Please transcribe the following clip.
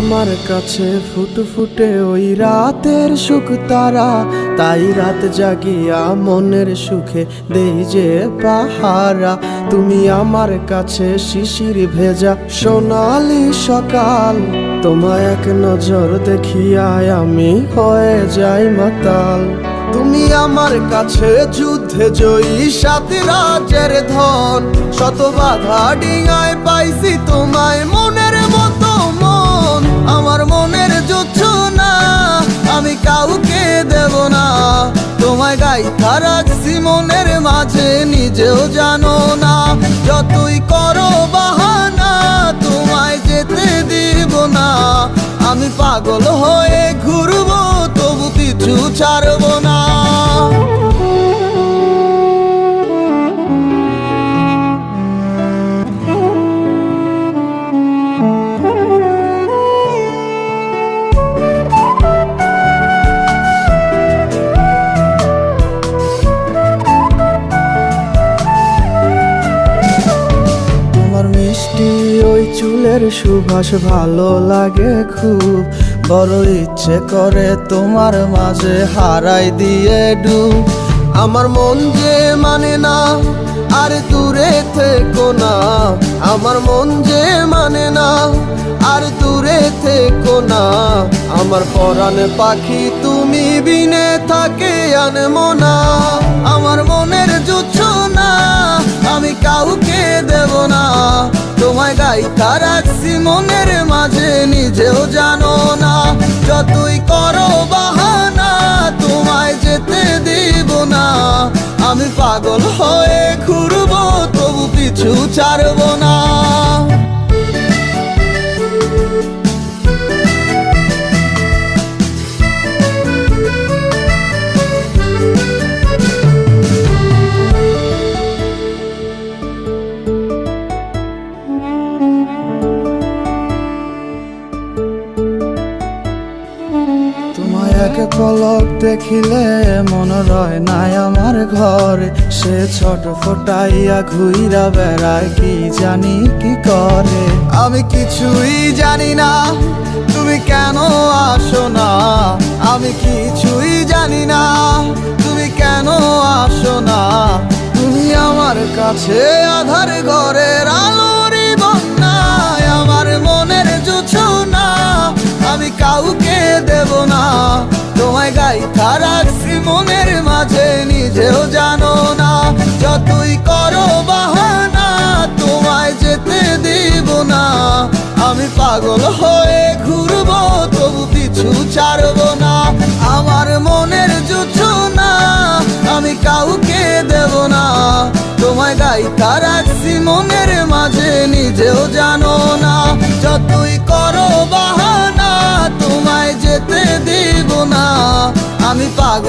আমার কাছে ফুটফুটে ওই রাতের সুখ তারা, তাই রাত জাগিয়া মনের সুখে দেই যে পাহারা। তুমি আমার কাছে শিশির ভেজা সোনালি সকাল, তোমায় এক নজর দেখিয়ায় আমি হয়ে যাই মাতাল। তুমি আমার কাছে যুদ্ধে জয়ী সাত রাজের ধন, শত বাধা ডিঙায় পাইছি তোমায় মনের মতো মন। আমার মনের জোছনা আমি কাউকে দেব না, তোমায় গাইথা রাখছি মনের মাঝে নিজেও জানো না। যতই করো বাহানা তোমায় যেতে দিব না, আমি পাগল হয়ে ঘুরবো তবু পিছু ছাড়বো না। মিষ্টি ওই চুলের সুবাস ভালো লাগে খুব, বড় ইচ্ছে করে তোমার মাঝে হারাই দিয়ে ডুব। আমার মন যে মানে না আর দূরে থেকো না, আমার মন যে মানে না আর দূরে থেকো না। আমার পরাণ পাখি তুমি বিনে থাকে আনমো না, আমার মনের জোছনা আমি কাউকে দেব না। তোমায় গাইথা রাখছি মনের মাঝে নিজেও জানো না, যতই করো বাহানা তোমায় যেতে দিব না। আমি পাগল হয়ে ঘুরবো তবু পিছু ছাড়বো না। এক পলক দেখিলে মন রয় নাই আমার ঘরে, সে ছোট ফোটাইয়া ঘুইরা বেড়ায় কি জানি কি করে। আমি কিছুই জানি না তুমি কেন আসো না, আমি কিছুই জানি না তুমি কেন আসো না। তুমি আমার কাছে আধার ঘরের আলোরই বন্যায়, আমার মনের জোছনা আমি কাউকে দেব না। তোমায় গাইথা রাখছি মনের মাঝে নিজেও জানো না, যতই করো বাহানা তোমায় যেতে দিব না। আমি পাগল হয়ে ঘুরবো তবু পিছু ছাড়বো না। আমার মনের জোছনা আমি কাউকে দেব না, তোমায় গাইথা রাখছি মনের মাঝে নিজেও জানো না। যতই করো বাহানা তোমায় যেতে দিব না, আমি পাগল